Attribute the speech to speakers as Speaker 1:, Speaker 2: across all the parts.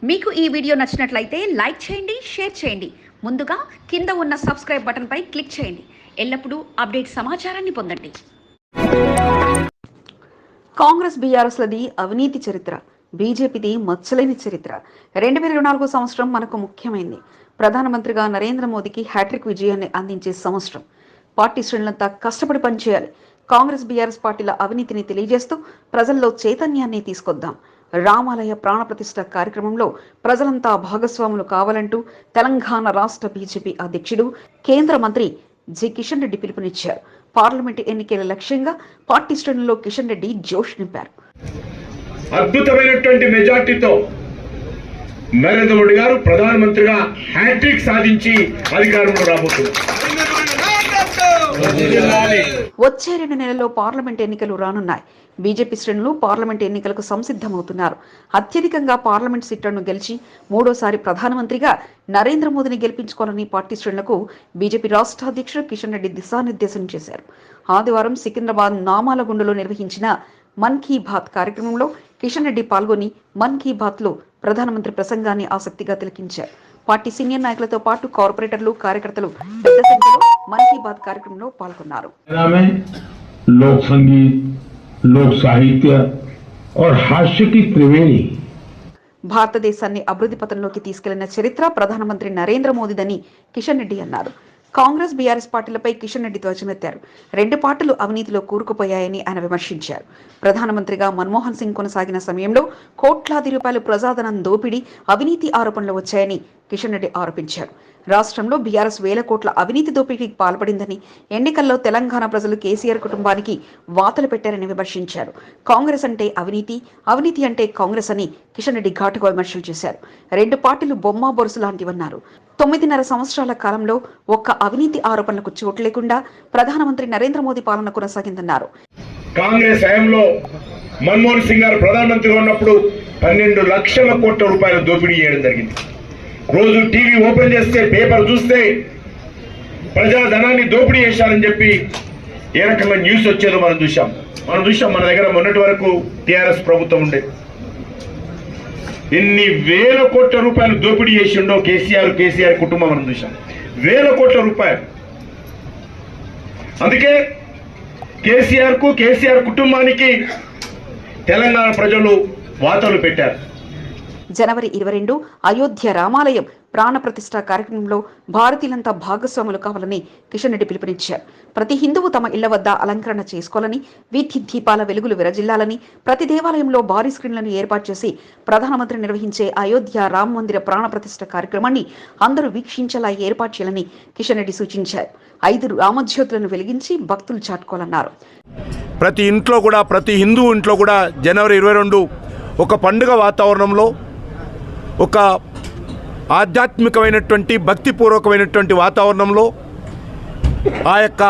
Speaker 1: మీకు ఈ వీడియో నచ్చినట్లయితే లైక్ చేయండి, షేర్ చేయండి. ముందుగా కింద ఉన్న సబ్స్క్రైబ్ బటన్ పై క్లిక్ చేయండి. ఎల్లప్పుడూ అప్డేట్ సమాచారాన్ని పొందండి. కాంగ్రెస్ బీఆర్ఎస్లది అవినీతి చరిత్ర, బీజేపీది మచ్చలేని చరిత్ర. 2024 సంవత్సరం మనకు ముఖ్యమైంది. ప్రధానమంత్రిగా నరేంద్ర మోదీకి హ్యాట్రిక్ విజయాన్ని అందించే సంవత్సరం. పార్టీ శ్రేణులంతా కష్టపడి పనిచేయాలి. కాంగ్రెస్ బీఆర్ఎస్ పార్టీల అవినీతిని తెలియజేస్తూ ప్రజల్లో చైతన్యాన్ని తీసుకొద్దాం. రామాలయ ప్రాణప్రతిష్ఠ కార్యక్రమంలో ప్రజలంతా భాగస్వాములు కావాలంటూ తెలంగాణ రాష్ట్ర బీజేపీ అధ్యక్షుడు, కేంద్ర మంత్రి జి కిషన్ రెడ్డి పిలుపునిచ్చారు. పార్లమెంటు ఎన్నికల లక్ష్యంగా పార్టీ శ్రేణుల్లో కిషన్ రెడ్డి జోష్ నింపారు.
Speaker 2: అద్భుతమైనటువంటి మెజార్టీతో నరేంద్ర మోడీ గారు ప్రధానమంత్రిగా హ్యాట్రిక్ సాధించి అధికారంలో రాబోతున్నారు.
Speaker 1: వచ్చే 2 నెలల్లో పార్లమెంట్ ఎన్నికలు రానున్నాయి. బీజేపీ శ్రేణులు పార్లమెంట్ ఎన్నికలకు సంసిద్ధమవుతున్నారు. అత్యధికంగా పార్లమెంట్ సీట్లను గెలిచి మూడోసారి ప్రధానమంత్రిగా నరేంద్ర మోదీని గెలిపించుకోవాలని పార్టీ శ్రేణులకు బీజేపీ రాష్ట్ర అధ్యక్షుడు కిషన్ రెడ్డి దిశానిర్దేశం చేశారు. ఆదివారం సికింద్రాబాద్ నామాలగుండలో నిర్వహించిన మన్ కీ బాత్ కార్యక్రమంలో కిషన్ రెడ్డి పాల్గొని మన్ కీ బాత్ లో ప్రధానమంత్రి ప్రసంగాన్ని ఆసక్తిగా తిలకించారు. పార్టీ సీనియర్ నాయకులతో పాటు కార్పొరేటర్లు, కార్యకర్తలు పెద్ద సంఖ్యలో మన్ కీ బాత్ కార్యక్రమంలో పాల్గొన్నారు.
Speaker 3: लोक संगीत, लोक साहित्य और हास्य की त्रिवेणी
Speaker 1: భారతదేశాన్ని అభివృద్ధి పథంలోకి తీసుకెళ్లిన చరిత్ర ప్రధానమంత్రి నరేంద్ర మోదీదని కిషన్ రెడ్డి అన్నారు. కాంగ్రెస్ బీఆర్ఎస్ పార్టీలపై కిషన్ రెడ్డి ధ్వజమెత్తారు. 2 పార్టీలు అవినీతిలో కూరుకుపోయాయని ఆయన విమర్శించారు. ప్రధానమంత్రిగా మన్మోహన్ సింగ్ కొనసాగిన సమయంలో కోట్లాది రూపాయలు ప్రజాధనం దోపిడీ, అవినీతి ఆరోపణలు వచ్చాయని కిషన్ రెడ్డి ఆరోపించారు. రాష్ట్రంలో బీఆర్ఎస్ వేల కోట్ల అవినీతి దోపిడీకి పాల్పడిందని, ఎన్నికల్లో తెలంగాణ ప్రజలు కేసీఆర్ కుటుంబానికి వాతలు పెట్టారని విమర్శించారు. కాంగ్రెస్ అంటే అవినీతి, అవినీతి అంటే కాంగ్రెస్ అని కిషన్ రెడ్డి ఘాటుగా విమర్శలు చేశారు. 2 పార్టీలు బొమ్మ బొరుసు లాంటివన్నారు. 9.5 సంవత్సరాల కాలంలో ఒక్క అవినీతి ఆరోపణలకు చోటు లేకుండా ప్రధానమంత్రి నరేంద్ర మోదీ పాలన కొనసాగిందన్నారు.
Speaker 2: కాంగ్రెస్ హయాంలో మన్మోహన్ సింగ్ గారు ప్రధానమంత్రిగా ఉన్నప్పుడు 12 లక్షల కోట్ల రూపాయల దోపిడీ చేయడం జరిగింది. రోజు టీవీ ఓపెన్ చేస్తే, పేపర్ చూస్తే ప్రజా ధనాన్ని దోపిడీ చేశారని చెప్పి ఏ రకంగా న్యూస్ వచ్చేదో మనం చూసాం. మన దగ్గర మొన్నటి వరకు టీఆర్ఎస్ ప్రభుత్వం ఉండే ఎన్ని వేల కోట్ల రూపాయలు దోపిడీ చేసిండో కేసీఆర్ కుటుంబం మనం చూసాం. వేల కోట్ల రూపాయలు. అందుకే కేసీఆర్ కుటుంబానికి తెలంగాణ ప్రజలు వాతలు పెట్టారు.
Speaker 1: జనవరి 22 అయోధ్య రామాలయం ప్రాణప్రతిష్ఠ కార్యక్రమంలో భారతీయులంతా భాగస్వాములు కావాలని కిషన్ రెడ్డి పిలుపునిచ్చారు. ప్రతి హిందువు తమ ఇళ్ల వద్ద అలంకరణ చేసుకోవాలని, వీధి దీపాల వెలుగులు విరజిల్లాలని, ప్రతి దేవాలయంలో భారీ స్క్రీన్లను ఏర్పాటు చేసి ప్రధానమంత్రి నిర్వహించే అయోధ్య రామ మందిర ప్రాణప్రతిష్ఠ కార్యక్రమాన్ని అందరూ వీక్షించేలా ఏర్పాటు చేయాలని కిషన్ రెడ్డి సూచించారు. 5 రామజ్యోతులను వెలిగించి భక్తులు చాటుకోవాలన్నారు.
Speaker 4: ప్రతి హిందూ ఇంట్లో కూడా జనవరి 22 ఒక పండుగ వాతావరణంలో, ఒక ఆధ్యాత్మికమైనటువంటి భక్తిపూర్వకమైనటువంటి వాతావరణంలో ఆ యొక్క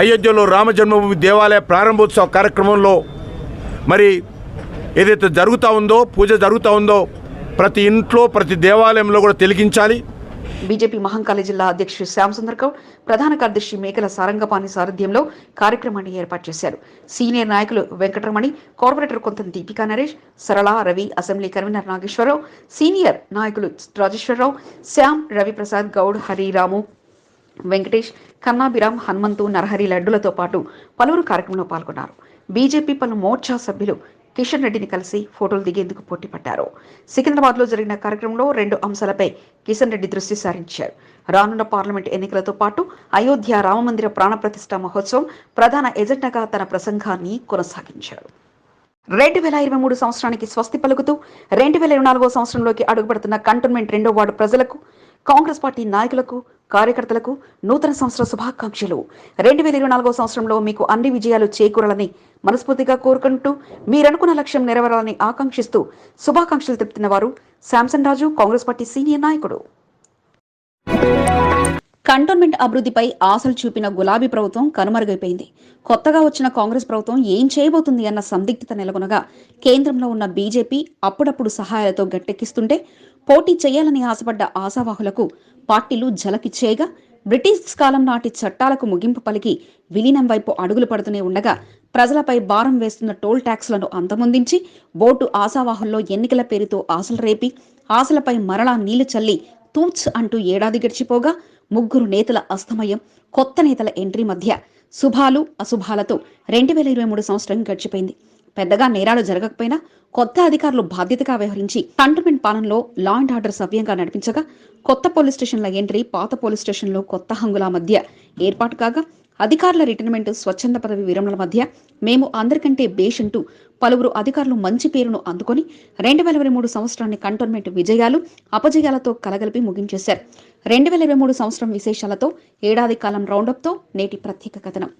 Speaker 4: అయోధ్యలో రామ జన్మభూమి దేవాలయ ప్రారంభోత్సవ కార్యక్రమంలో మరి ఏదైతే పూజ జరుగుతూ ఉందో ప్రతి ఇంట్లో, ప్రతి దేవాలయంలో కూడా తిలకించాలి.
Speaker 1: బీజేపీ మహంకాళి జిల్లా అధ్యక్షుడు శ్యామ్ సుందర్ గౌడ్, ప్రధాన కార్యదర్శి మేకల సారంగపాణి సారథ్యంలో కార్యక్రమాన్ని ఏర్పాటు చేశారు. సీనియర్ నాయకులు వెంకటరమణి, కార్పొరేటర్ కొంత Deepika Naresh, Sarala, Ravi, assembly convener Nageswara Rao, senior నాయకులు రాజేశ్వరరావు, శ్యామ్, రవిప్రసాద్ గౌడ్, హరిరాము, వెంకటేష్, కన్నాభిరామ్, హనుమంతు, నరహరి, లడ్డులతో పాటు పలువురు కార్యక్రమంలో పాల్గొన్నారు. బీజేపీ పలు మోర్చా సభ్యులు కిషన్ రెడ్డిని కలిసి ఫోటోలు దిగేందుకు పోటీ పడ్డారు. సికింద్రాబాద్ లో జరిగిన కార్యక్రమంలో 2 అంశాలపై కిషన్ రెడ్డి దృష్టి సారించారు. రానున్న పార్లమెంట్ ఎన్నికలతో పాటు అయోధ్య రామమందిర ప్రాణప్రతిష్ఠ మహోత్సవం ప్రధాన ఎజెండాగా తన ప్రసంగాన్ని కొనసాగించారు. 2023 సంవత్సరానికి స్వస్తి పలుకుతూ 2024 సంవత్సరంలోకి అడుగుపెడుతున్న కంటోన్మెంట్ 2వ వార్డు ప్రజలకు, కాంగ్రెస్ పార్టీ నాయకులకు, కార్యకర్తలకు నూతన సంవత్సర శుభాకాంక్షలు. 2024 సంవత్సరంలో మీకు అన్ని విజయాలు చేకూరాలని మనస్ఫూర్తిగా కోరుకుంటూ, మీరనుకున్న లక్ష్యం నెరవేరాలని ఆకాంక్షిస్తూ శుభాకాంక్షలు తెలుపుతున్న వారు శాంసన్ రాజు, కాంగ్రెస్ పార్టీ సీనియర్ నాయకుడు. కంటోన్మెంట్ అభివృద్ధిపై ఆశలు చూపిన గులాబీ ప్రభుత్వం కనుమరుగైపోయింది. కొత్తగా వచ్చిన కాంగ్రెస్ ప్రభుత్వం ఏం చేయబోతుంది అన్న సందిగ్ధత నెలకొనగా కేంద్రంలో ఉన్న బీజేపీ అప్పుడప్పుడు సహాయాలతో గట్టెక్కిస్తుంటే పోటీ చేయాలని ఆశపడ్డ ఆశావాహులకు పార్టీలు ఝలకిచ్చేయగా బ్రిటిష్ కాలం నాటి చట్టాలకు ముగింపు పలికి విలీనం వైపు అడుగులు పడుతూనే ఉండగా ప్రజలపై భారం వేస్తున్న టోల్ ట్యాక్స్లను అంతమొందించి బోర్డు ఆశావాహుల్లో ఎన్నికల పేరుతో ఆశలు రేపి ఆశలపై మరలా నీళ్లు చల్లి తూచ్ అంటూ ఏడాది గడిచిపోగా ముగ్గురు నేతల అస్తమయం, కొత్త నేతల ఎంట్రీ మధ్య శుభాలు అశుభాలతో 2023 సంవత్సరం గడిచిపోయింది. పెద్దగా నేరాలు జరగకపోయినా కొత్త అధికారులు బాధ్యతగా వ్యవహరించి కంటోన్మెంట్ పాలనలో లా అండ్ ఆర్డర్ సవ్యంగా నడిపించగా కొత్త పోలీస్ స్టేషన్ల ఎంట్రీ పాత పోలీస్ స్టేషన్లో కొత్త హంగుల మధ్య ఏర్పాటు కాగా అధికారుల రిటైర్మెంట్, స్వచ్ఛంద పదవి విరమణల మధ్య మేము అందరికంటే బేషంటూ పలువురు అధికారులు మంచి పేరును అందుకొని 2023 సంవత్సరాన్ని కంటోన్మెంట్ విజయాలు అపజయాలతో కలగలిపి ముగించేశారు. 2023 సంవత్సరం విశేషాలతో ఏడాది కాలం రౌండప్తో నేటి ప్రత్యేక కథనం.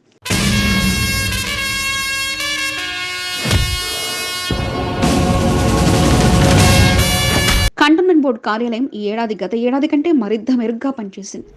Speaker 1: కంటోన్మెంట్ బోర్డు కార్యాలయం ఈ ఏడాది గత ఏడాది కంటే మరింత మెరుగ్గా పనిచేసింది.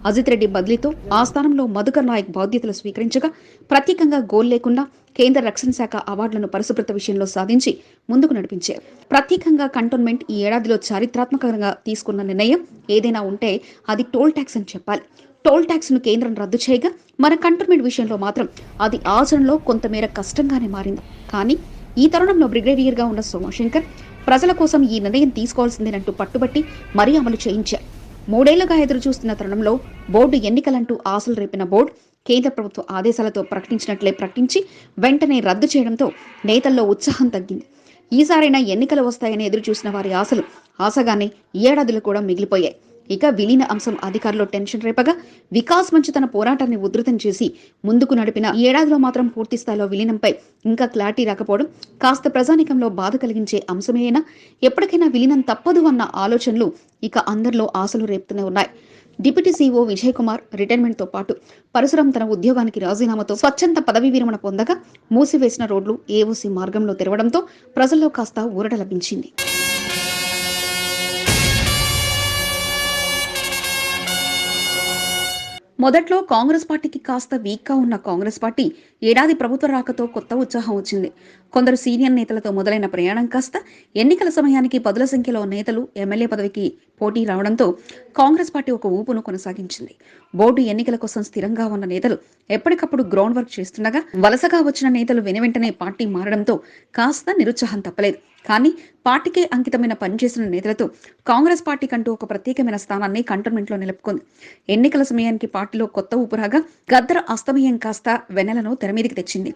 Speaker 1: అజిత్ రెడ్డి బదిలీతో ఆ స్థానంలో మధుకర్ నాయక్ బాధ్యతలు స్వీకరించగా ప్రత్యేకంగా గోల్ లేకుండా కేంద్ర రక్షణ శాఖ అవార్డులను పరిశుభ్రత విషయంలో సాధించి ముందుకు నడిపించారు. ప్రత్యేకంగా కంటోన్మెంట్ ఈ ఏడాదిలో చారిత్రాత్మకంగా తీసుకున్న నిర్ణయం ఏదైనా ఉంటే అది టోల్ ట్యాక్స్ అని చెప్పాలి. టోల్ ట్యాక్స్ ను కేంద్రం రద్దు చేయగా మన కంటోన్మెంట్ విషయంలో మాత్రం అది ఆచరణలో కొంతమేర కష్టంగానే మారింది. కానీ ఈ తరుణంలో బ్రిగేడియర్ గా ఉన్న సోమశంకర్ ప్రజల కోసం ఈ నిర్ణయం తీసుకోవాల్సిందేనంటూ పట్టుబట్టి మరీ అమలు చేయించారు. 3 ఏళ్లుగా ఎదురు చూస్తున్న తరుణంలో బోర్డు ఎన్నికలంటూ ఆశలు రేపిన బోర్డు కేంద్ర ప్రభుత్వ ఆదేశాలతో ప్రకటించినట్లే ప్రకటించి వెంటనే రద్దు చేయడంతో నేతల్లో ఉత్సాహం తగ్గింది. ఈసారైనా ఎన్నికలు వస్తాయని ఎదురు చూసిన వారి ఆశలు ఆశగానే ఈ ఏడాదిలో కూడా మిగిలిపోయాయి. ఇక విలీన అంశం అధికారులు టెన్షన్ రేపగా వికాస్ మంచి తన పోరాటాన్ని ఉధృతం చేసి ముందుకు నడిపిన ఈ ఏడాదిలో మాత్రం పూర్తి స్థాయిలో విలీనంపై ఇంకా క్లారిటీ రాకపోవడం కాస్త ప్రజానికంలో బాధ కలిగించే అంశమేనా. ఎప్పటికైనా విలీనం తప్పదు అన్న ఆలోచనలు ఇక అందరిలో ఆశలు రేపుతూనే ఉన్నాయి. Deputy CEO Vijay Kumar retirement తో పాటు పరశురాం తన ఉద్యోగానికి రాజీనామాతో స్వచ్ఛంద పదవీ విరమణ పొందగా మూసివేసిన రోడ్లు ఏఓసీ మార్గంలో తెరవడంతో ప్రజల్లో కాస్త ఊరట లభించింది. మొదట్లో కాంగ్రెస్ పార్టీకి కాస్త వీక్గా ఉన్న కాంగ్రెస్ పార్టీ ఏడాది ప్రభుత్వ రాకతో కొత్త ఉత్సాహం వచ్చింది. కొందరు సీనియర్ నేతలతో మొదలైన ప్రయాణం కాస్త ఎన్నికల సమయానికి పదుల సంఖ్యలో నేతలు ఎమ్మెల్యే పదవికి పోటీ రావడంతో కాంగ్రెస్ పార్టీ ఒక ఊపును కొనసాగించింది. బోర్డు ఎన్నికల కోసం స్థిరంగా ఉన్న నేతలు ఎప్పటికప్పుడు గ్రౌండ్ వర్క్ చేస్తుండగా వలసగా వచ్చిన నేతలు వెనువెంటనే పార్టీ మారడంతో కాస్త నిరుత్సాహం తప్పలేదు. కానీ పార్టీకే అంకితమైన పనిచేసిన నేతలతో కాంగ్రెస్ పార్టీ కంటూ ఒక ప్రత్యేకమైన స్థానాన్ని కంటోన్మెంట్లో నిలుపుకుంది. ఎన్నికల సమయానికి పార్టీలో కొత్త ఊపురాగా గద్దర అస్తమయం కాస్త వెన్నెలను తెరమీదికి తెచ్చింది.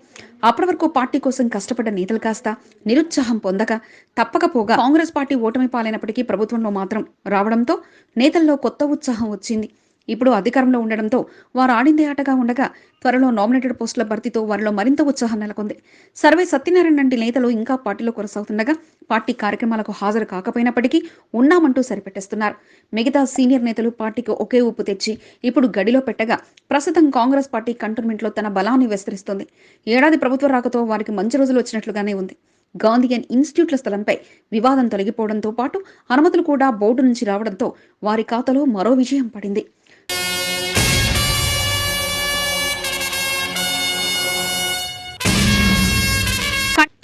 Speaker 1: అప్పటి వరకు పార్టీ కోసం కష్టపడ్డ నేతలు కాస్త నిరుత్సాహం పొందక తప్పకపోగా కాంగ్రెస్ పార్టీ ఓటమి పాలైనప్పటికీ ప్రభుత్వంలో మాత్రం రావడంతో నేతల్లో కొత్త ఉత్సాహం వచ్చింది. ఇప్పుడు అధికారంలో ఉండడంతో వారు ఆడిందే ఆటగా ఉండగా త్వరలో నామినేటెడ్ పోస్టుల భర్తీతో వారిలో మరింత ఉత్సాహం నెలకొంది. సర్వే సత్యనారాయణ లాంటి నేతలు ఇంకా పార్టీలో కొనసాగుతుండగా పార్టీ కార్యక్రమాలకు హాజరు కాకపోయినప్పటికీ ఉన్నామంటూ సరిపెట్టేస్తున్నారు. మిగతా సీనియర్ నేతలు పార్టీకి ఒకే ఊపు తెచ్చి ఇప్పుడు గడిలో పెట్టగా ప్రస్తుతం కాంగ్రెస్ పార్టీ కంటోన్మెంట్లో తన బలాన్ని విస్తరిస్తోంది. ఏడాది ప్రభుత్వ రాకతో వారికి మంచి రోజులు వచ్చినట్లుగానే ఉంది. గాంధీయన్ ఇన్స్టిట్యూట్ల స్థలంపై వివాదం తొలగిపోవడంతో పాటు అనుమతులు కూడా బోర్డు నుంచి రావడంతో వారి ఖాతాలో మరో విజయం పడింది.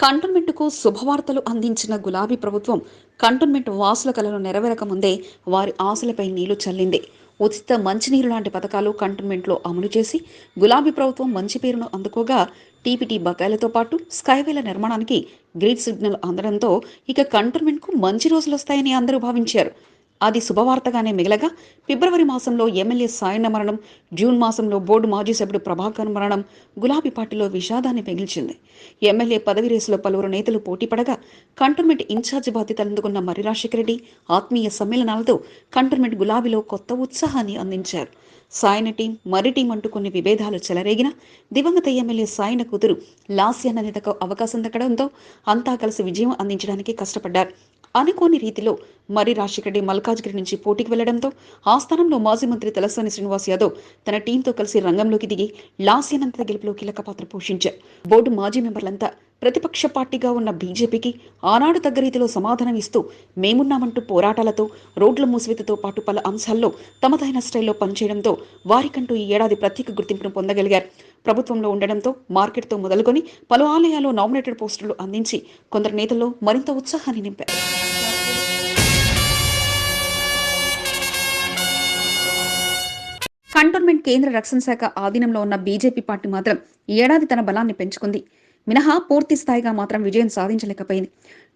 Speaker 1: కంటోన్మెంట్ కు శుభవార్తలు అందించిన గులాబీ ప్రభుత్వం కంటోన్మెంట్ వాసుల కలను నెరవేరక ముందే వారి ఆశలపై నీళ్లు చల్లింది. ఉచిత మంచినీరు లాంటి పథకాలు కంటోన్మెంట్లో అమలు చేసి గులాబీ ప్రభుత్వం మంచి పేరును అందుకోగా టీపీటీ బకాయిలతో పాటు స్కైవేల నిర్మాణానికి గ్రీన్ సిగ్నల్ అందడంతో ఇక కంటోన్మెంట్కు మంచి రోజులు వస్తాయని అందరూ భావించారు. అది శుభవార్తగానే మిగలగా ఫిబ్రవరి మాసంలో ఎమ్మెల్యే సాయన్న మరణం, జూన్ మాసంలో బోర్డు మాజీ సభ్యుడు ప్రభాకర్ మరణం గులాబీ పార్టీలో విషాదాన్ని మిగిల్చింది. ఎమ్మెల్యే పదవి రేసులో పలువురు నేతలు పోటీపడగా కంటోన్మెంట్ ఇన్ఛార్జి బాధ్యతలు అందుకున్న మర్రి రాజశేఖర రెడ్డి ఆత్మీయ సమ్మేళనాలతో కంటోన్మెంట్ గులాబీలో కొత్త ఉత్సాహాన్ని అందించారు. సాయన టీం, మర్రి టీం అంటూ కొన్ని విభేదాలు చెలరేగిన దివంగత ఎమ్మెల్యే సాయన కూతురు లాస్యన్న నేతకు అవకాశం దక్కడంతో అంతా కలిసి విజయం అందించడానికి కష్టపడ్డారు. అనుకోని రీతిలో మర్రి రాజశేఖర రెడ్డి మల్కాజ్గిరి నుంచి పోటీకి వెళ్లడంతో ఆ స్థానంలో మాజీ మంత్రి తలసాని శ్రీనివాస్ యాదవ్ తన టీంతో కలిసి రంగంలోకి దిగి లాస్యనంత గెలుపులో కీలక పాత్ర పోషించారు. బోర్డు మాజీ మెంబర్లంతా ప్రతిపక్ష పార్టీగా ఉన్న బీజేపీకి ఆనాడు తగ్గ రీతిలో సమాధానం ఇస్తూ మేమున్నామంటూ పోరాటాలతో రోడ్ల మూసివేతతో పాటు పలు అంశాల్లో తమదైన స్టైల్లో పనిచేయడంతో వారికంటూ ఈ ఏడాది ప్రత్యేక గుర్తింపును పొందగలిగారు. ప్రభుత్వంలో ఉండడంతో మార్కెట్తో మొదలుకొని పలు ఆలయాల్లో నామినేటెడ్ పోస్టులు అందించి కొందరు నేతల్లో మరింత ఉత్సాహాన్ని నింపారు. కంటోన్మెంట్ కేంద్ర రక్షణ శాఖ ఆధీనంలో ఉన్న బీజేపీ పార్టీ మాత్రం ఈ ఏడాది తన బలాన్ని పెంచుకుంది. మినహా పూర్తి స్థాయిగా మాత్రం విజయం సాధించలేకపోయింది.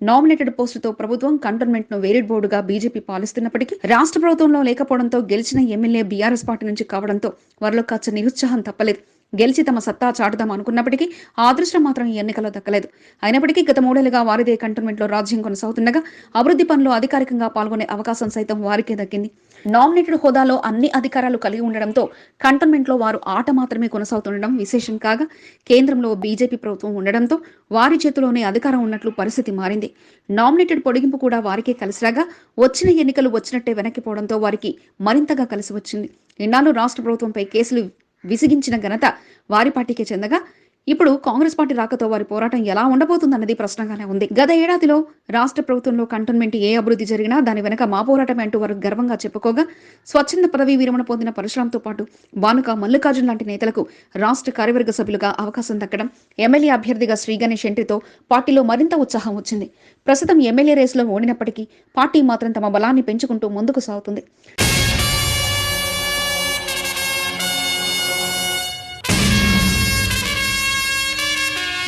Speaker 1: నామినేటెడ్ పోస్టుతో ప్రభుత్వం కంటోన్మెంట్ ను వేరియడ్ బోర్డుగా బీజేపీ పాలిస్తున్నప్పటికీ రాష్ట్ర ప్రభుత్వంలో లేకపోవడంతో గెలిచిన ఎమ్మెల్యే బీఆర్ఎస్ పార్టీ నుంచి కావడంతో వారిలో కాస్త నిరుత్సాహం తప్పలేదు. గెలిచి తమ సత్తా చాటుదాం అనుకున్నప్పటికీ ఆ అదృష్టం మాత్రం ఈ ఎన్నికల్లో దక్కలేదు. అయినప్పటికీ గత 3 ఏళ్లుగా వారిదే కంటోన్మెంట్ లో రాజ్యం కొనసాగుతుండగా అభివృద్ధి పనుల్లో అధికారికంగా పాల్గొనే అవకాశం సైతం వారికే దక్కింది. నామినేటెడ్ హోదాలో అన్ని అధికారాలు కలిగి ఉండడంతో కంటోన్మెంట్ లో వారు ఆట మాత్రమే కొనసాగుతుండడం విశేషం కాగా, కేంద్రంలో బీజేపీ ప్రభుత్వం ఉండడంతో వారి చేతిలోనే అధికారం ఉన్నట్లు పరిస్థితి మారింది. నామినేటెడ్ పొడిగింపు కూడా వారికే కలిసిరాగా వచ్చిన ఎన్నికలు వచ్చినట్టే వెనక్కిపోవడంతో వారికి మరింతగా కలిసి వచ్చింది. ఇన్నాళ్ళు రాష్ట్ర ప్రభుత్వంపై కేసులు విసిగించిన ఘనత వారి పార్టీకే చెందగా, ఇప్పుడు కాంగ్రెస్ పార్టీ రాకతో వారి పోరాటం ఎలా ఉండబోతుందన్నది ప్రశ్నగానే ఉంది. గత ఏడాదిలో రాష్ట్ర ప్రభుత్వంలో కంటోన్మెంట్ ఏ అభివృద్ధి జరిగినా దాని వెనక మా పోరాటమే అంటూ వారు గర్వంగా చెప్పుకోగా, స్వచ్ఛంద పదవీ విరమణ పొందిన పరశురాంతో పాటు బానుక మల్లికార్జున్ లాంటి నేతలకు రాష్ట్ర కార్యవర్గ సభ్యులుగా అవకాశం దక్కడం, ఎమ్మెల్యే అభ్యర్థిగా శ్రీ గణేష్ ఎంట్రీతో పార్టీలో మరింత ఉత్సాహం వచ్చింది. ప్రస్తుతం ఎమ్మెల్యే రేసులో ఓడినప్పటికీ పార్టీ మాత్రం తమ బలాన్ని పెంచుకుంటూ ముందుకు సాగుతుంది.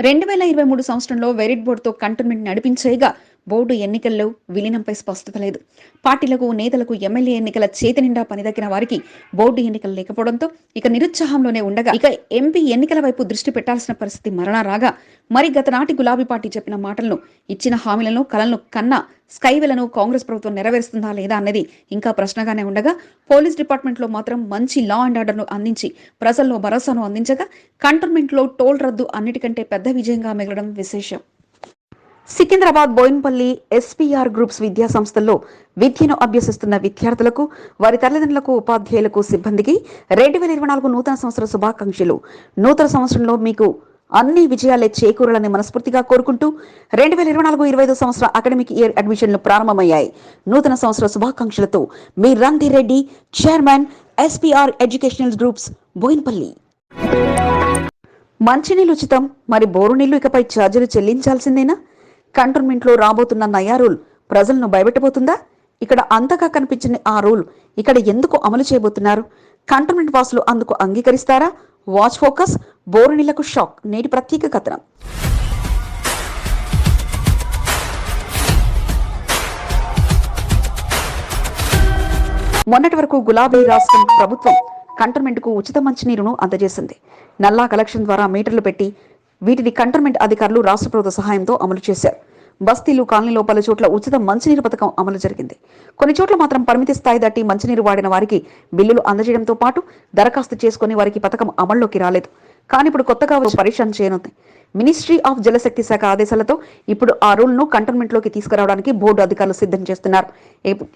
Speaker 1: 2023 సంవత్సరంలో వెరిట్ బోర్డుతో కంటోన్మెంట్ నడిపించేగా బోర్డు ఎన్నికల్లో విలీనంపై స్పష్టత లేదు. పార్టీలకు, నేతలకు ఎమ్మెల్యే ఎన్నికల చేతి నిండా పనిదక్కిన వారికి బోర్డు ఎన్నికలు లేకపోవడంతో ఇక నిరుత్సాహంలోనే ఉండగా, ఇక ఎంపీ ఎన్నికల వైపు దృష్టి పెట్టాల్సిన పరిస్థితి మరణ రాగా, మరి గత నాటి గులాబీ పార్టీ చెప్పిన మాటలను, ఇచ్చిన హామీలను, కలలను కన్నా స్కైవేలను కాంగ్రెస్ ప్రభుత్వం నెరవేరుస్తుందా లేదా అన్నది ఇంకా ప్రశ్నగానే ఉండగా, పోలీస్ డిపార్ట్మెంట్లో మాత్రం మంచి లా అండ్ ఆర్డర్ను అందించి ప్రజల్లో భరోసాను అందించగా, కంటోన్మెంట్లో టోల్ రద్దు అన్నిటికంటే పెద్ద విజయంగా మిగలడం విశేషం. సికింద్రాబాద్ బోయిన్పల్లి ఎస్పీఆర్ గ్రూప్స్ విద్యా సంస్థల్లో విద్యను అభ్యసిస్తున్న విద్యార్థులకు, వారి తల్లిదండ్రులకు, ఉపాధ్యాయులకు, సిబ్బందికి 2024 నూతన సంవత్సర శుభాకాంక్షలు. నూతన సంవత్సరంలో మీకు అన్ని విజయాలే చేకూరాలని మనస్ఫూర్తిగా కోరుకుంటూ 2024-25 సంవత్సర అకాడమిక్ ఇయర్ అడ్మిషన్లు ప్రారంభమయ్యాయి. నూతన సంవత్సర శుభాకాంక్షలతో మీ Randhir Reddy, chairman, SPR educational groups, Boinpally. మంచినీళ్ళు ఉచితం, మరి బోరు నీళ్లు ఇకపై ఛార్జీలు చెల్లించాల్సిందేనా? కంటోన్మెంట్లో రాబోతున్న నయా రూల్ ప్రజలను భయపెట్టబోతుందా? ఇక్కడ అంతగా కనిపించిన ఆ రూల్ ఇక్కడ ఎందుకు అమలు చేయబోతున్నారు? కంటోన్మెంట్ వాసులు అందుకు అంగీకరిస్తారా? వాచ్ ఫోకస్, బోరు నీళ్లకు షాక్, నేటి ప్రత్యేక కథనం. మొన్నటి వరకు గులాబీ రాష్ట్రం ప్రభుత్వం కంటోన్మెంట్ కు ఉచిత మంచినీరును అందజేసింది. నల్లా కలెక్షన్ ద్వారా మీటర్లు పెట్టి వీటిని కంటోన్మెంట్ అధికారులు రాష్ట్ర ప్రభుత్వ సహాయంతో అమలు చేశారు. బస్తీలు, కాలనీలో పలు చోట్ల ఉచిత మంచినీరు పథకం అమలు జరిగింది. కొన్ని చోట్ల మాత్రం పరిమితి స్థాయి దాటి మంచినీరు వాడిన వారికి బిల్లులు అందజేయడంతో పాటు దరఖాస్తు చేసుకుని వారికి పథకం అమల్లోకి రాలేదు. కానీ ఇప్పుడు కొత్తగా పరీక్షణ చేయనుంది. మినిస్ట్రీ ఆఫ్ జలశక్తి శాఖ ఆదేశాలతో ఇప్పుడు ఆ రూల్ ను కంటోన్మెంట్ లోకి తీసుకురావడానికి బోర్డు అధికారులు సిద్ధం చేస్తున్నారు.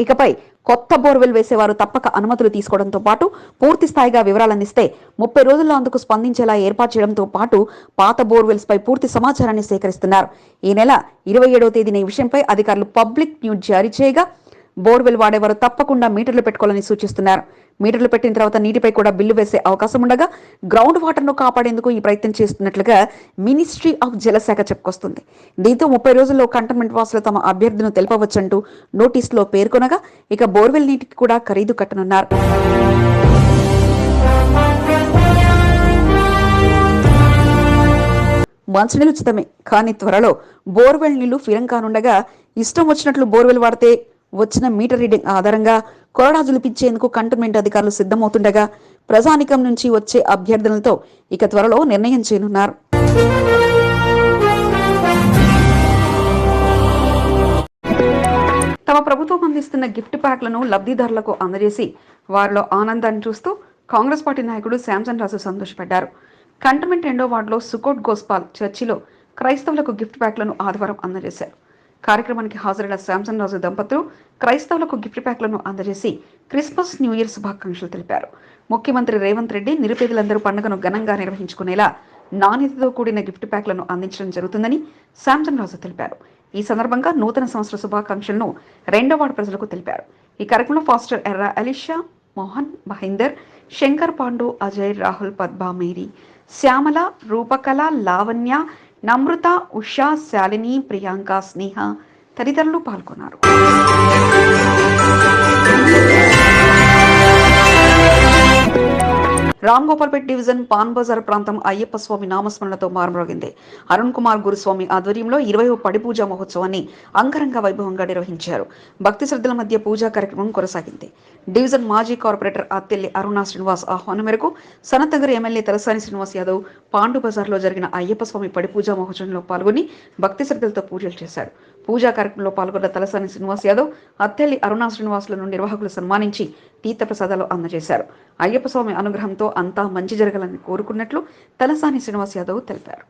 Speaker 1: ఇకపై కొత్త బోర్వెల్ వేసేవారు తప్పక అనుమతులు తీసుకోవడంతో పాటు పూర్తి స్థాయిగా వివరాలన్నిస్తే 30 రోజుల్లో అందుకు స్పందించేలా ఏర్పాటు చేయడంతో పాటు పాత బోర్వెల్స్ పై పూర్తి సమాచారాన్ని సేకరిస్తున్నారు. ఈ నెల 27వ తేదీన ఈ విషయంపై అధికారులు పబ్లిక్ న్యూస్ జారీ చేయగా, బోర్వెల్ వాడేవారు తప్పకుండా మీటర్లు పెట్టుకోవాలని సూచిస్తున్నారు. మీటర్లు పెట్టిన తర్వాత నీటిపై కూడా బిల్లు వేసే అవకాశం ఉండగా, గ్రౌండ్ వాటర్ ను కాపాడేందుకు ఈ ప్రయత్నం చేస్తున్నట్లుగా మినిస్ట్రీ ఆఫ్ జలశాఖ చెప్పుకొస్తుంది. దీంతో 30 రోజుల్లో కంటోన్మెంట్ వాసులు తమ అభ్యర్థులను తెలుపవచ్చంటూ నోటీసులో పేర్కొనగా, ఇక బోర్వెల్ నీటికి కూడా ఖరీదు కట్టనున్నారు. మంచినీళ్ళు ఉచితమే, కానీ త్వరలో బోర్వెల్ నీళ్లు ఫిరం కానుండగా, ఇష్టం వచ్చినట్లు బోర్వెల్ వాడితే వచ్చిన మీటర్ రీడింగ్ ఆధారంగా కొరడా జులిపించేందుకు కంటోన్మెంట్ అధికారులు సిద్ధమవుతుండగా, ప్రజానికం నుంచి వచ్చే అభ్యర్థులతో ఇక త్వరలో నిర్ణయం చేయనున్నారు. తమ ప్రభుత్వం అందిస్తున్న గిఫ్ట్ ప్యాక్లను లబ్ధిదారులకు అందజేసి వారిలో ఆనందాన్ని చూస్తూ కాంగ్రెస్ పార్టీ నాయకుడు శాంసన్ రాజు సంతోషపడ్డారు. కంటోన్మెంట్ 2వ వార్డులో సుకోట్ గోస్పాల్ చర్చిలో క్రైస్తవులకు గిఫ్ట్ ప్యాక్లను ఆదివారం అందజేశారు. కార్యక్రమానికి హాజరైన శాంసన్ రాజు దంపతులు క్రైస్తవులకు గిఫ్ట్ ప్యాక్లను అందజేసి క్రిస్మస్, న్యూ ఇయర్ శుభాకాంక్షలు తెలిపారు. ముఖ్యమంత్రి రేవంత్ రెడ్డి నిరుపేదలందరూ పండుగను ఘనంగా నిర్వహించుకునేలా నాణ్యతతో కూడిన గిఫ్ట్ ప్యాక్లను అందించడం జరుగుతుందని శాంసన్ రాజు తెలిపారు. ఈ సందర్భంగా నూతన సంవత్సర శుభాకాంక్షలను 2వ వార్డు ప్రజలకు తెలిపారు. ఈ కార్యక్రమంలో ఫాస్టర్ ఎర్రా అలిషా, మోహన్, మహేందర్, శంకర్ పాండు, అజయ్, రాహుల్, పద్మా, మేరీ, శ్యామల, రూపకళ, లావణ్య, నమ్రత, ఉషా, శాలిని, ప్రియాంక, స్నేహ తదితరులు పాల్గొన్నారు. రామ్ గోపాల్పేట్ డివిజన్ పాన్ బజార్ ప్రాంతం అయ్యప్ప స్వామి నామస్మరణతో మారుమ్రోగింది. అరుణ్ కుమార్ గురుస్వామి ఆధ్వర్యంలో 20వ పడి పూజా మహోత్సవాన్ని అంగరంగ వైభవంగా నిర్వహించారు. భక్తి శ్రద్ధల మధ్య పూజా కార్యక్రమం కొనసాగింది. డివిజన్ మాజీ కార్పొరేటర్ అత్తెల్లి అరుణ శ్రీనివాస్ ఆహ్వానం మేరకు సనత్నగర్ ఎమ్మెల్యే తలసాని శ్రీనివాస్ యాదవ్ పాండు బజార్లో జరిగిన అయ్యప్ప స్వామి పడి పూజా మహోత్సవంలో పాల్గొని భక్తి శ్రద్ధలతో పూజలు చేశారు. పూజా కార్యక్రమంలో పాల్గొన్న తలసాని శ్రీనివాస్ యాదవ్ అత్తెల్లి అరుణ శ్రీనివాసులను నిర్వాహకులు సన్మానించి తీర్థప్రసాదాలు అందజేశారు. అయ్యప్ప స్వామి అనుగ్రహంతో అంతా మంచి జరగాలని కోరుకున్నట్లు తలసాని శ్రీనివాస్ యాదవ్ తెలిపారు.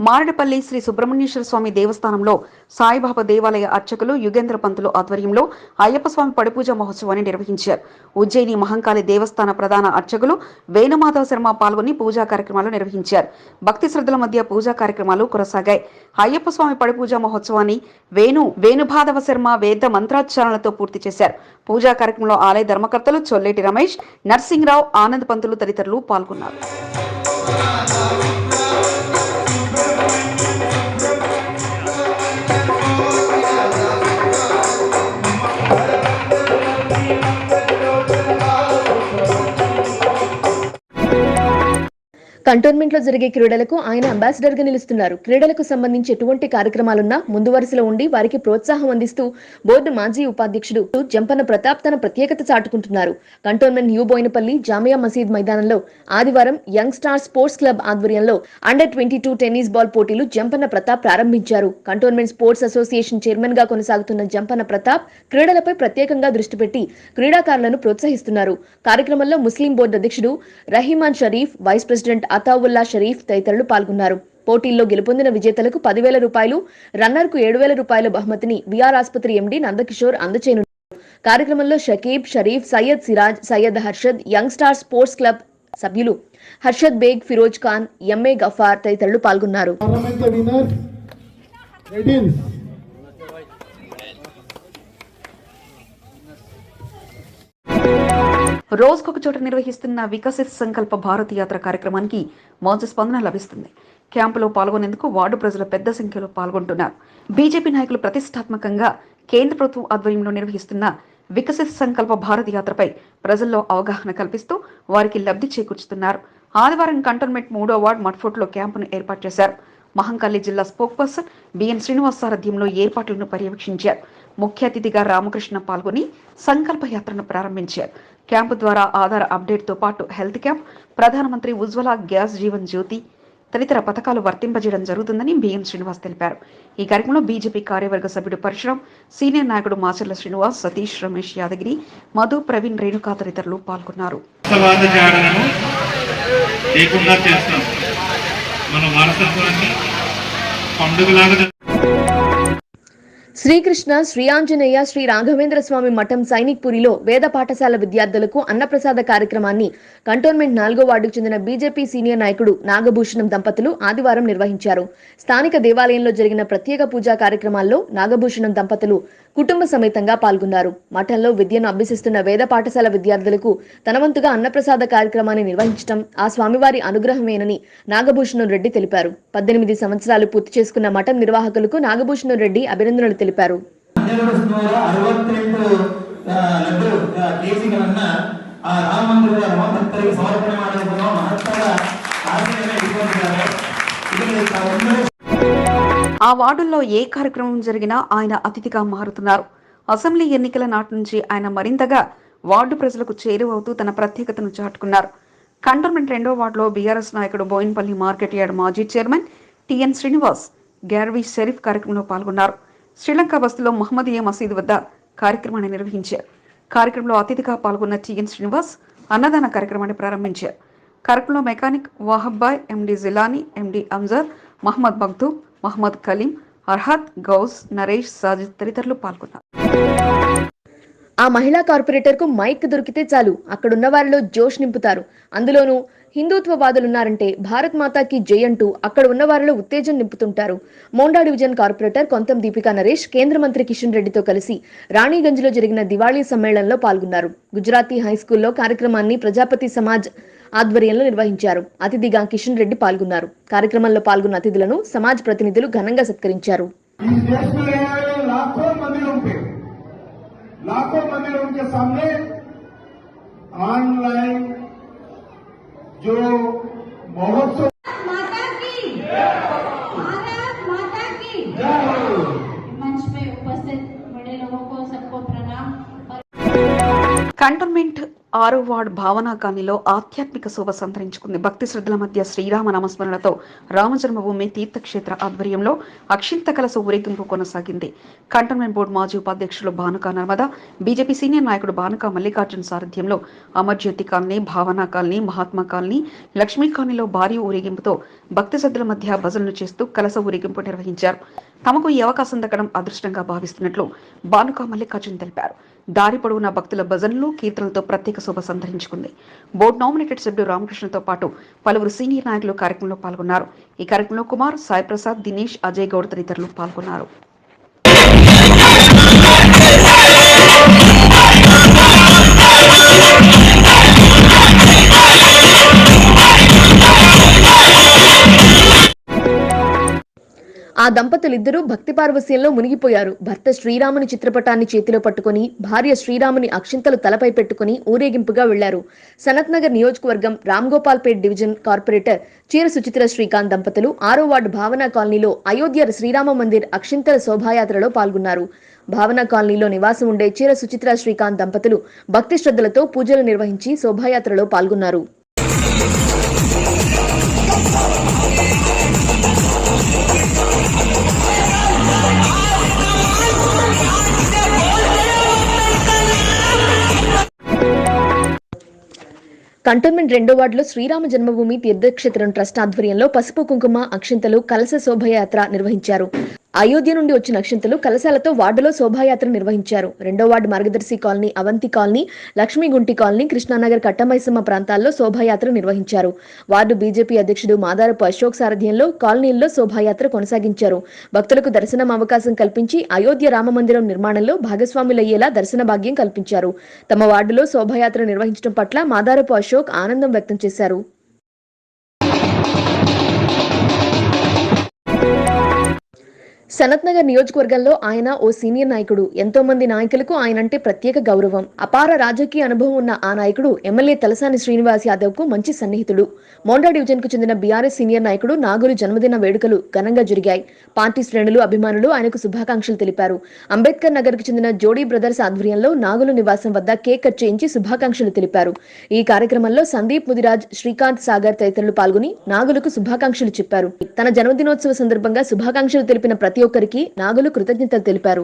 Speaker 1: మారడపల్లి శ్రీ సుబ్రహ్మణ్యేశ్వర స్వామి దేవస్థానంలో సాయిబాబా దేవాలయ అర్చకులు యుగేంద్ర పంతులు ఆధ్వర్యంలో అయ్యప్ప స్వామి పడిపూజ మహోత్సవాన్ని నిర్వహించారు. ఉజ్జయిని మహంకాళి దేవస్థాన ప్రధాన అర్చకులు వేణుమాధవ శర్మ పాల్గొని పూజా కార్యక్రమాలు నిర్వహించారు. భక్తి శ్రద్ధల మధ్య పూజా కార్యక్రమాలు కొనసాగాయి. అయ్యప్ప స్వామి పడిపూజ మహోత్సవాన్ని వేణుమాధవ శర్మ వేద మంత్రాచారణలతో పూర్తి చేశారు. పూజా కార్యక్రమంలో ఆలయ ధర్మకర్తలు చొల్లేటి రమేష్, నర్సింగ్రావు, ఆనంద్ పంతులు తదితరులు పాల్గొన్నారు.
Speaker 5: కంటోన్మెంట్ లో జరిగే క్రీడలకు ఆయన అంబాసిడర్ గా నిలుస్తున్నారు. క్రీడలకు సంబంధించి ఎటువంటి కార్యక్రమాలున్నా ముందు వరుసలో ఉండి వారికి ప్రోత్సాహం అందిస్తూ బోర్డు మాజీ ఉపాధ్యక్షుడు జంపన్న ప్రతాప్ తన ప్రత్యేకత చాటుకుంటున్నారు. కంటోన్మెంట్ న్యూ బోయినపల్లి జామియా మసీద్ మైదానంలో ఆదివారం యంగ్ స్టార్ స్పోర్ట్స్ క్లబ్ ఆధ్వర్యంలో అండర్-22 టెన్నిస్ బాల్ పోటీలు జంపన్న ప్రతాప్ ప్రారంభించారు. కంటోన్మెంట్ స్పోర్ట్స్ అసోసియేషన్ చైర్మన్ గా కొనసాగుతున్న జంపన్న ప్రతాప్ క్రీడలపై ప్రత్యేకంగా దృష్టి పెట్టి క్రీడాకారులను ప్రోత్సహిస్తున్నారు. కార్యక్రమంలో ముస్లిం బోర్డు అధ్యక్షుడు రహీమాన్ షరీఫ్, వైస్ ప్రెసిడెంట్ అతావుల్లా షరీఫ్ తదితరులు పాల్గొన్నారు. పోటీల్లో గెలుపొందిన విజేతలకు 10,000 రూపాయలు, రన్నర్ కు 7,000 రూపాయల బహుమతిని బీఆర్ ఆసుపత్రి ఎండీ నందకిషోర్ అందచేయనున్నారు. కార్యక్రమంలో Shakib, Sharif, Syed Siraj, Syed Harshad, young star sports club సభ్యులు హర్షద్ బేగ్, ఫిరోజ్ ఖాన్, ఎంఏ గఫార్ తదితరులు పాల్గొన్నారు.
Speaker 1: రోజుకొక చోట నిర్వహిస్తున్న వికసిత్ సంకల్ప భారత్ యాత్ర కార్యక్రమానికి మంచి స్పందన లభిస్తుంది. క్యాంపులో పాల్గొనేందుకు వార్డు ప్రజలు పెద్ద సంఖ్యలో పాల్గొంటున్నారు. బీజేపీ నాయకులు ప్రతిష్టాత్మకంగా కేంద్ర ప్రభుత్వం ఆధ్వర్యంలో నిర్వహిస్తున్న వికసిత్ సంకల్ప భారత్ యాత్రపై ప్రజల్లో అవగాహన కల్పిస్తూ వారికి లబ్ధి చేకూర్చుతున్నారు. ఆదివారం కంటోన్మెంట్ 3వ వార్డు మట్ఫోర్ట్లో క్యాంపును ఏర్పాటు చేశారు. మహంకాళి జిల్లా స్పోక్ పర్సన్ బిఎన్ శ్రీనివాస్ సారథ్యంలో ఏర్పాట్లను పర్యవేక్షించారు. ముఖ్య అతిథిగా రామకృష్ణ పాల్గొని సంకల్ప యాత్రను ప్రారంభించారు. క్యాంపు ద్వారా ఆధార్ అప్డేట్తో పాటు హెల్త్ క్యాంప్, ప్రధానమంత్రి ఉజ్వల గ్యాస్ జీవన్ జ్యోతి తదితర పథకాలు వర్తింపజేయడం జరుగుతుందని బిఎన్ శ్రీనివాస్ తెలిపారు. ఈ కార్యక్రమంలో బీజేపీ కార్యవర్గ సభ్యుడు పరశురాం, సీనియర్ నాయకుడు మాచర్ల శ్రీనివాస్, సతీష్, రమేష్ యాదగిరి, మధు, ప్రవీణ్, రేణుకా తదితరులు పాల్గొన్నారు.
Speaker 5: శ్రీకృష్ణ, శ్రీ ఆంజనేయ, శ్రీ రాఘవేంద్ర స్వామి మఠం సైనిక్ పురిలో వేద పాఠశాల విద్యార్థులకు అన్నప్రసాద కార్యక్రమాన్ని కంటోన్మెంట్ 4వ వార్డుకు చెందిన బీజేపీ సీనియర్ నాయకుడు నాగభూషణం దంపతులు ఆదివారం నిర్వహించారు. స్థానిక దేవాలయంలో జరిగిన ప్రత్యేక పూజా కార్యక్రమాల్లో నాగభూషణం దంపతులు కుటుంబ సమేతంగా పాల్గొన్నారు. మఠంలో విద్యను అభ్యసిస్తున్న వేద పాఠశాల విద్యార్థులకు తనవంతుగా అన్నప్రసాద కార్యక్రమాన్ని నిర్వహించడం ఆ స్వామివారి అనుగ్రహమేనని నాగభూషణం రెడ్డి తెలిపారు. 18 సంవత్సరాలు పూర్తి చేసుకున్న మఠం నిర్వాహకులకు నాగభూషణం రెడ్డి అభినందనలు తెలిపారు.
Speaker 1: ఆ వార్డుల్లో ఏ కార్యక్రమం జరిగినా ఆయన అతిథిగా మారుతున్నారు. అసెంబ్లీ ఎన్నికల నాటి నుంచి ఆయన మరింతగా వార్డు ప్రజలకు చేరువవుతూ తన ప్రత్యేకతను చాటుకున్నారు. కంటోన్మెంట్ 2వ వార్డులో బీఆర్ఎస్ నాయకుడు బోయిన్పల్లి మార్కెట్ యార్డ్ మాజీ చైర్మన్ టిఎన్ శ్రీనివాస్, గ్యార్వీ షరీఫ్ కార్యక్రమంలో పాల్గొన్నారు. శ్రీలంక బస్తీలో మహమ్మదీయ మసీదు వద్ద కార్యక్రమాన్ని నిర్వహించారు. కార్యక్రమంలో అతిథిగా పాల్గొన్న టిఎన్ శ్రీనివాస్ అన్నదాన కార్యక్రమాన్ని ప్రారంభించారు. కార్యక్రమంలో మెకానిక్ వాహబ్బాయ్, ఎండి జిలానీ, ఎండి అంజర్, మహమ్మద్ మగ్దూమ్, మహమ్మద్ కలీం, అర్హత్, గౌస్, నరేష్, సాజిద్ తదితరులు పాల్గొన్నారు.
Speaker 5: ఆ మహిళా కార్పొరేటర్కు మైక్ దొరికితే చాలు అక్కడున్న వారిలో జోష్ నింపుతారు. అందులోనూ హిందుత్వవాదులున్నారంటే భారత్ మాతాకి జై అంటూ అక్కడ ఉన్న వారిలో ఉత్తేజం నింపుతుంటారు. మోండా డివిజన్ కార్పొరేటర్ కొంతం దీపికా నరేష్ కేంద్ర మంత్రి కిషన్ రెడ్డితో కలిసి రాణిగంజ్లో జరిగిన దివాళీ సమ్మేళనంలో పాల్గొన్నారు. గుజరాతీ హైస్కూల్లో కార్యక్రమాన్ని ప్రజాపతి సమాజ్ ఆధ్వర్యంలో నిర్వహించారు. అతిథిగా కిషన్ రెడ్డి పాల్గొన్నారు. కార్యక్రమంలో పాల్గొన్న అతిథులను సమాజ్ ప్రతినిధులు ఘనంగా సత్కరించారు.
Speaker 6: लाखों मंदिर उनके सामने ऑनलाइन जो महोत्सव
Speaker 7: माता की भारत माता की मंच पे उपस्थित बड़े लोगों को सबको प्रणाम।
Speaker 1: కంటోన్మెంట్ 6వ వార్డు భావనా కాలనీలో ఆధ్యాత్మిక శోభ సంతరించుకుంది. భక్తి శ్రద్ధల మధ్య శ్రీరామ నామస్మరణతో రామజన్మభూమి తీర్థక్షేత్ర ఆధ్వర్యంలో అక్షింత కలశ ఊరేగింపు కొనసాగింది. కంటోన్మెంట్ బోర్డు మాజీ ఉపాధ్యక్షులు భానుకా నర్మద, బీజేపీ సీనియర్ నాయకుడు భానుకా మల్లికార్జున్ సారథ్యంలో అమర్జ్యోతి కాలనీ, భావనా కాలనీ, మహాత్మా కాలనీ, లక్ష్మీ కాలనీలో భారీ ఊరేగింపుతో భక్తి శ్రద్ధల మధ్య భజనలు చేస్తూ కలశ ఊరేగింపు నిర్వహించారు. తమకు ఈ అవకాశం దక్కడం అదృష్టంగా భావిస్తున్నట్లు భానుకా మల్లికార్జున్ తెలిపారు. దారి పొడవున భక్తుల భజనలు, కీర్తనలతో ప్రత్యేక శోభ సంతరించుకుంది. బోర్డు నామినేటెడ్ సభ్యుడు రామకృష్ణతో పాటు పలువురు సీనియర్ నాయకులు కార్యక్రమంలో పాల్గొన్నారు. ఈ కార్యక్రమంలో కుమార్, సాయి ప్రసాద్, దినేష్, అజయ్ గౌడ్ తదితరులు పాల్గొన్నారు.
Speaker 5: ఆ దంపతులిద్దరూ భక్తి పార్వస్యంలో మునిగిపోయారు. భర్త శ్రీరాముని చిత్రపటాన్ని చేతిలో పట్టుకుని, భార్య శ్రీరాముని అక్షింతలు తలపై పెట్టుకుని ఊరేగింపుగా వెళ్లారు. సనత్ నగర్ నియోజకవర్గం రామ్గోపాల్పేట్ డివిజన్ కార్పొరేటర్ చీర సుచిత్ర శ్రీకాంత్ దంపతులు 6వ వార్డు భావనా కాలనీలో అయోధ్య శ్రీరామ మందిర్ అక్షింతల శోభాయాత్రలో పాల్గొన్నారు. భావనా కాలనీలో నివాసం ఉండే చీర సుచిత్ర శ్రీకాంత్ దంపతులు భక్తి శ్రద్ధలతో పూజలు నిర్వహించి శోభాయాత్రలో పాల్గొన్నారు. కంటోన్మెంట్ 2వ వార్డులో శ్రీరామ జన్మభూమి తీర్థక్షేత్రం ట్రస్ట్ ఆధ్వర్యంలో పసుపు కుంకుమ అక్షింతలు కలశ శోభయాత్ర నిర్వహించారు. అయోధ్య నుండి వచ్చిన అక్షింతలు కలశాలతో వార్డులో శోభాయాత్ర నిర్వహించారు. 2వ ward Margadarshi colony, Avanti colony, Lakshmigunti colony, Krishnanagar Kattamaisamma ప్రాంతాల్లో శోభాయాత్ర నిర్వహించారు. వార్డు బీజేపీ అధ్యక్షుడు మాదారపు అశోక్ సారథ్యంలో కాలనీల్లో శోభాయాత్ర కొనసాగించారు. భక్తులకు దర్శనం అవకాశం కల్పించి అయోధ్య రామ మందిరం నిర్మాణంలో భాగస్వాములయ్యేలా దర్శన భాగ్యం కల్పించారు. తమ వార్డులో శోభాయాత్ర నిర్వహించడం పట్ల మాదారపు అశోక్ ఆనందం వ్యక్తం చేశారు. సనత్ నగర్ నియోజకవర్గంలో ఆయన ఓ సీనియర్ నాయకుడు. ఎంతో మంది నాయకులకు ఆయనంటే ప్రత్యేక గౌరవం. అపార రాజకీయ అనుభవం ఉన్న ఆ నాయకుడు ఎమ్మెల్యే తలసాని శ్రీనివాస్ యాదవ్ కు మంచి సన్నిహితుడు. మోండా డివిజన్ కు చెందిన బీఆర్ఎస్ సీనియర్ నాయకుడు నాగులు జన్మదిన వేడుకలు ఘనంగా జరిగాయి. పార్టీ శ్రేణులు, అభిమానులు ఆయనకు శుభాకాంక్షలు తెలిపారు. అంబేద్కర్ నగర్ కు చెందిన జోడీ బ్రదర్స్ ఆధ్వర్యంలో నాగులు నివాసం వద్ద కేక్ కట్ చేయించి శుభాకాంక్షలు తెలిపారు. ఈ కార్యక్రమంలో సందీప్ ముదిరాజ్, శ్రీకాంత్ సాగర్ తదితరులు పాల్గొని నాగులకు శుభాకాంక్షలు చెప్పారు. తన జన్మదినోత్సవ సందర్భంగా శుభాకాంక్షలు తెలిపిన ప్రతి ఒక్కరికి నాగులు కృతజ్ఞతలు తెలిపారు.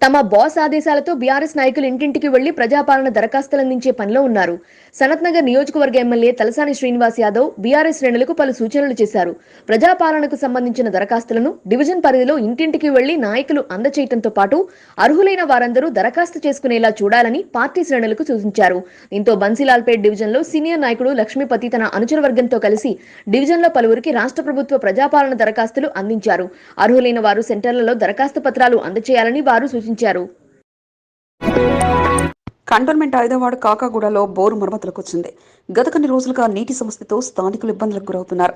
Speaker 5: తమ బాస్ ఆదేశాలతో బీఆర్ఎస్ నాయకులు ఇంటింటికి వెళ్లి ప్రజాపాలన దరఖాస్తులు అందించే పనిలో ఉన్నారు. సనత్ నగర్ నియోజకవర్గ ఎమ్మెల్యే తలసాని శ్రీనివాస్ యాదవ్ బీఆర్ఎస్ శ్రేణులకు పలు సూచనలు చేశారు. ప్రజాపాలనకు సంబంధించిన దరఖాస్తులను డివిజన్ పరిధిలో ఇంటింటికి వెళ్లి నాయకులు అందచేయడంతో పాటు అర్హులైన వారందరూ దరఖాస్తు చేసుకునేలా చూడాలని పార్టీ శ్రేణులకు సూచించారు. దీంతో బన్సీలాల్పేట్ డివిజన్లో సీనియర్ నాయకుడు లక్ష్మీపతి తన అనుచర వర్గంతో కలిసి డివిజన్లో పలువురికి రాష్ట్ర ప్రభుత్వ ప్రజాపాలన దరఖాస్తులు అందించారు. అర్హులైన వారు సెంటర్లలో దరఖాస్తు పత్రాలు అందచేయాలని వారు సూచించారు.
Speaker 1: కంటోన్మెంట్ 5వ వార్డు కాకాగూడలో బోరు మరమ్మతులకు వచ్చింది. గత కొన్ని రోజులుగా నీటి సమస్యతో స్థానికులు ఇబ్బందులకు గురవుతున్నారు.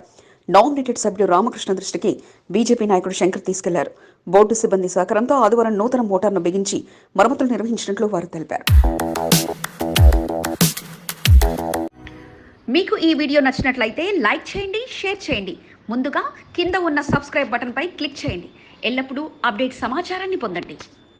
Speaker 1: నామినేటెడ్ సభ్యుడు రామకృష్ణ దృష్టికి బీజేపీ నాయకుడు శంకర్ తీసుకెళ్లారు. బోర్డు సిబ్బంది సహకారంతో ఆదివారం నూతన మోటార్ను బిగించి మరమ్మతులు నిర్వహించినట్లు వారు తెలిపారు.
Speaker 8: మీకు ఈ వీడియో నచ్చినట్లయితే లైక్ చేయండి, షేర్ చేయండి. ముందుగా కింద ఉన్న సబ్స్క్రైబ్ బటన్పై క్లిక్ చేయండి. ఎల్లప్పుడూ అప్డేట్ సమాచారాన్ని పొందండి.